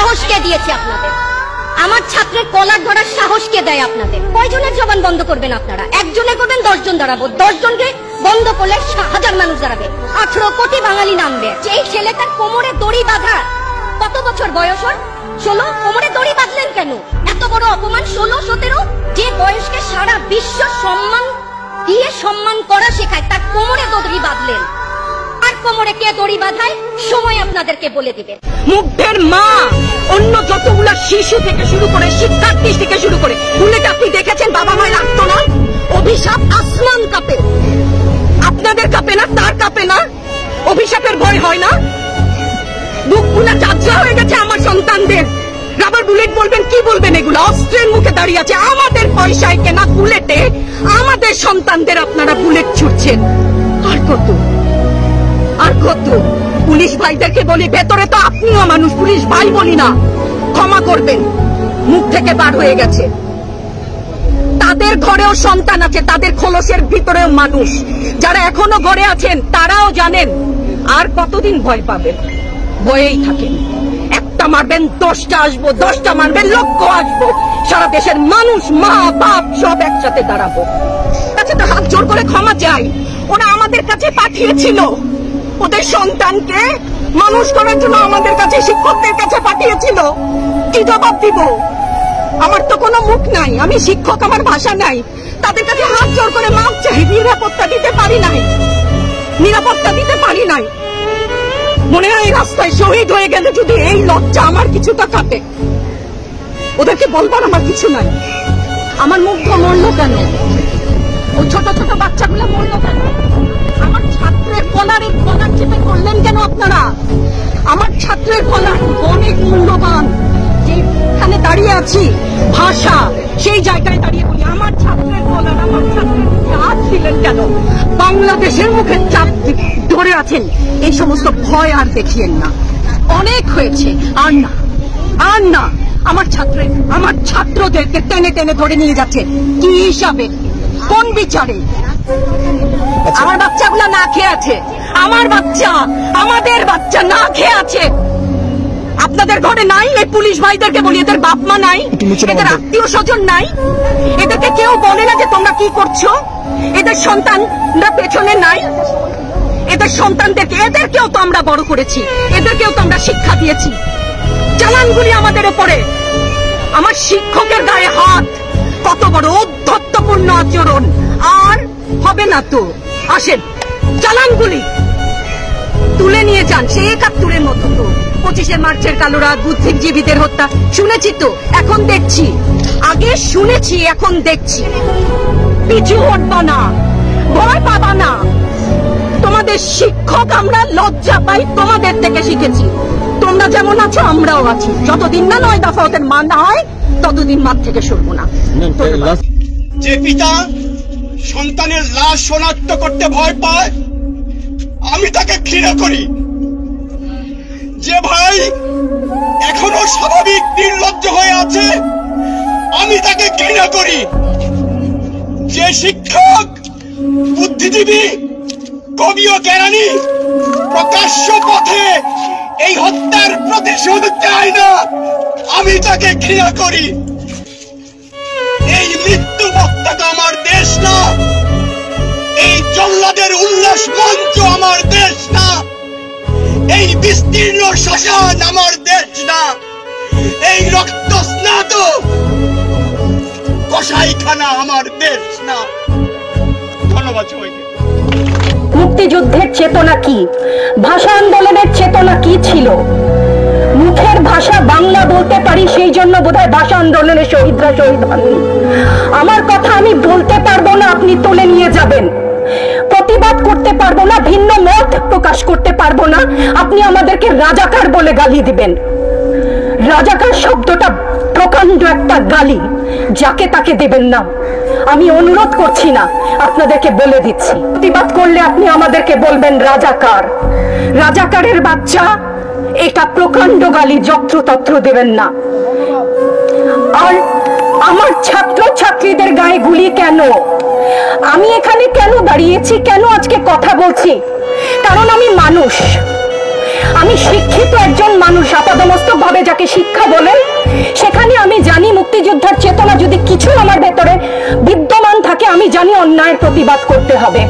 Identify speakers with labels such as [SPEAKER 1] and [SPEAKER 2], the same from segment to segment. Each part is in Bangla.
[SPEAKER 1] সাহস কে দিয়েছে আপনাদের? আমার ছাত্রের কলার ধরার সাহস কে দেয় আপনাদের? কয়জনের জবান বন্ধ করবেন আপনারা? একজনে করবেন, 10 জন দাঁড়াবো। 10 জনকে বন্ধ করলে 1000 মানুষ দাঁড়াবে, 18 কোটি বাঙালি নামবে। এই ছেলেটার কোমরে দড়ি বাঁধা, কত বছর বয়স ওর? 16। কোমরে দড়ি বাঁধলেন কেন? এত বড় অপমান। 16, 17 যে বয়সকে সারা বিশ্ব সম্মান দিয়ে সম্মান করা শেখায়, তার কোমরে দড়ি বাঁধলেন। আর কোমরে কে দড়ি বাঁধায় সময় আপনাদেরকে বলে দিবে।
[SPEAKER 2] মুগ্ধের মা, অন্য যতগুলা শিশু থেকে শুরু করে, শিক্ষার্থী থেকে শুরু করে, বুলেট আপনি দেখেছেন বাবা মায়ের আত্মনাদ? অভিশাপ আসমান কাঁপে, আপনাদের কাঁপে না? তার কাঁপে না? অভিশাপের ভয় হয় না? বুকগুলা ঝাঁঝরা হয়ে গেছে আমার সন্তানদের। রাবার বুলেট বলবেন, কি বলবেন? এগুলো অস্ত্রের মুখে দাঁড়িয়ে আছে, আমাদের পয়সায় কেনা বুলেটে আমাদের সন্তানদের আপনারা বুলেট ছুটছেন। আর কত, আর কত? পুলিশ ভাইদেরকে বলি, ভেতরে তো আপনিও মানুষ, পুলিশ ভাই বলি না, ক্ষমা করবেন, মুখ থেকে বার হয়ে গেছে। তাদের ঘরেও সন্তান আছে, তাদের খোলসের ভিতরেও মানুষ। যারা এখনো ঘরে আছেন তারাও জানেন আর কতদিন ভয় পাবেন। ভয়েই থাকেন। একটা মারবেন 10টা আসবো, 10টা মারবেন লক্ষ আসবো। সারা দেশের মানুষ, মা বাপ সব একসাথে দাঁড়াবো। কাছে তো হাত জোর করে ক্ষমা চাই। ওরা আমাদের কাছে পাঠিয়েছিল ওদের সন্তানকে মানুষ করার জন্য, আমাদের কাছে, শিক্ষকদের কাছে পাঠিয়েছিল। কি জবাব দিব? আমার তো কোনো মুখ নাই, আমি শিক্ষক, আমার ভাষা নাই। তাদের কাছে হাত জোর করে মাপ চাই। নিরাপত্তা দিতে পারি নাই, নিরাপত্তা দিতে পারি নাই। মনে হয় রাস্তায় শহীদ হয়ে গেলে যদি এই লজ্জা আমার কিছুটা কাটে। ওদেরকে বলবার আমার কিছু নাই। আমার মুগ্ধ মরলো কেন? ও ছোট ছোট বাচ্চাগুলো মরলো কেন? আমার ছাত্রের কলার চেপে করলেন কেন আপনারা? আমার ছাত্রের কলার অনেক মূল্যবান। যেখানে দাঁড়িয়ে আছি, ভাষা, সেই জায়গায় দাঁড়িয়ে বলি, আমার ছাত্রের কলার, আমার ছাত্রের মুখে হাত দিলেন কেন? বাংলাদেশের মুখে চাপ ধরে আছেন। এই সমস্ত ভয় আর দেখিয়েন না, অনেক হয়েছে। আর না, আর না। আমার ছাত্রদেরকে টেনে টেনে ধরে নিয়ে যাচ্ছে। কি হিসাবে? কোন বিচারে? আমার বাচ্চাগুলা না খেয়ে আছে, আমার বাচ্চা, আমাদের বাচ্চা না খেয়ে আছে। আপনাদের ঘরে নাই? এই পুলিশ ভাইদেরকে বলি, এদের বাপ মা নাই, এদের আত্মীয় স্বজন নাই? এদেরকে কেউ বলে না যে তোমরা কি করছো? এদের সন্তানরা পেছনে নাই? এদের সন্তানদেরকে, এদেরকেও তো আমরা বড় করেছি, এদেরকেও তো আমরা শিক্ষা দিয়েছি। চালানগুলি আমাদের উপরে। আমার শিক্ষকের গায়ে হাত, কত বড় অধ্যত্বপূর্ণ আচরণ। আর হবে না তো। আসেন, চালানগুলি তুলে নিয়ে যান। সে 71-এর মতো তো 25শে মার্চের কালো রাত, বুদ্ধিজীবীদের হত্যা শুনেছি তো, এখন দেখছি। আগে শুনেছি, এখন দেখছি। পিছু হটবা না, ভয় পাবা না। তোমাদের শিক্ষক আমরা, লজ্জা পাই, তোমাদের থেকে শিখেছি। তোমরা যেমন আছো আমরাও আছি। যতদিন না 9 দফা ওদের মান না হয় ততদিন মাঠ থেকে সরবো না।
[SPEAKER 3] যে পিতা সন্তানের লাশ শনাক্ত করতে ভয় পায়, আমি তাকে ঘৃণা করি। যে ভাই এখনো স্বাভাবিক নির্লজ্জ হয়ে আছে, আমি তাকে ঘৃণা করি। যে শিক্ষক, বুদ্ধিজীবী, কবি ও কেরানি প্রকাশ্য পথে এই হত্যার প্রতিশোধ চায় না, আমি তাকে ঘৃণা করি। এই মৃত্যু পতাকা আমার দেশ না, এই জল্লাদের উল্লাস মঞ্চ আমার দেশ না, এই বিস্তীর্ণ শ্মশান আমার দেশ না, এই রক্ত স্নাত কসাইখানা আমার দেশ না। ধন্যবাদ সবাইকে।
[SPEAKER 2] মুক্তিযুদ্ধের চেতনা কি, ভাষা আন্দোলনের চেতনা কি ছিল? মুখের ভাষা বাংলা বলতে পারি, সেই জন্য বোধহয় ভাষা আন্দোলনের শহীদরা শহীদ হননি। আমার কথা আমি বলতে পারবো না, আপনি তুলে নিয়ে যাবেন। প্রতিবাদ করতে পারবো না, ভিন্ন মত প্রকাশ করতে পারবো না, আপনি আমাদেরকে রাজাকার বলে গালি দিবেন। রাজাকার শব্দটা প্রকাণ্ড একটা গালি, যাকে তাকে দেবেন না। আমি অনুরোধ করছি না, আপনাদেরকে বলে দিচ্ছি, প্রতিবাদ করলে আপনি আমাদেরকে বলবেন রাজাকার। রাজাকারের বাচ্চা, এটা প্রকাণ্ড গালি, যত্রতত্র দেবেন না। আর আমার ছাত্র ছাত্রীদের গায়ে গুলি কেন? আমি এখানে কেন দাঁড়িয়েছি, কেন আজকে কথা বলছি? কারণ আমি মানুষ। আমি শিক্ষিত একজন মানুষ, আপাদমস্তক ভাবে যাকে শিক্ষা বলে, সেখানে আমি জানি মুক্তিযোদ্ধার চেতনা যদি কিছু আমার ভেতরে বিদ্যমান থাকে, আমি জানি অন্যায়ের প্রতিবাদ করতে হবে।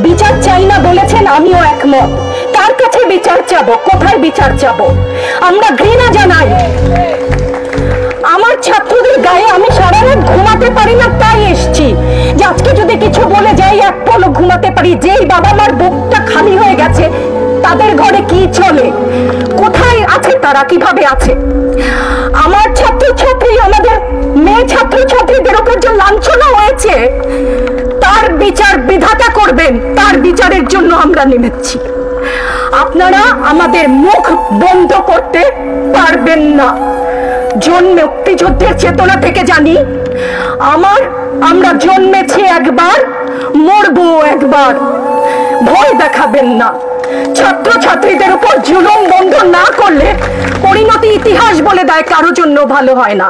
[SPEAKER 2] বিচার চাই না বলেছেন, আমিও একমত। কার কাছে বিচার চাবো, কোথায় বিচার চাবো? আমরা ঘৃণা জানাই। আমার ছাত্রদের গায়ে আমি সারা রাত ঘুমাতে পারি না, তাই এসছি যে আজকে যদি কিছু বলে যাই এক পলক ঘুমাতে পারি। যেই বাবা মার বুকটা খালি হয়ে গেছে, তাদের ঘরে কি চলে, কোথায় আছে তারা, কিভাবে আছে? আমার ছাত্রছাত্রী, আমাদের মেয়ে ছাত্রছাত্রীদের উপর যে লাঞ্ছনা হয়েছে, তার বিচার বিধাতা করবেন, তার বিচারের জন্য আমরা নেমেছি। আপনারা আমাদের মুখ বন্ধ করতে পারবেন না। মুক্তিযুদ্ধের চেতনা থেকে জানি, আমরা জন্মেছি একবার, মরবো একবার। ভয় দেখাবেন না। ছাত্রছাত্রীদের উপর জুলুম বন্ধ না করলে পরিণতি ইতিহাস বলে দেয় কারো জন্য ভালো হয় না।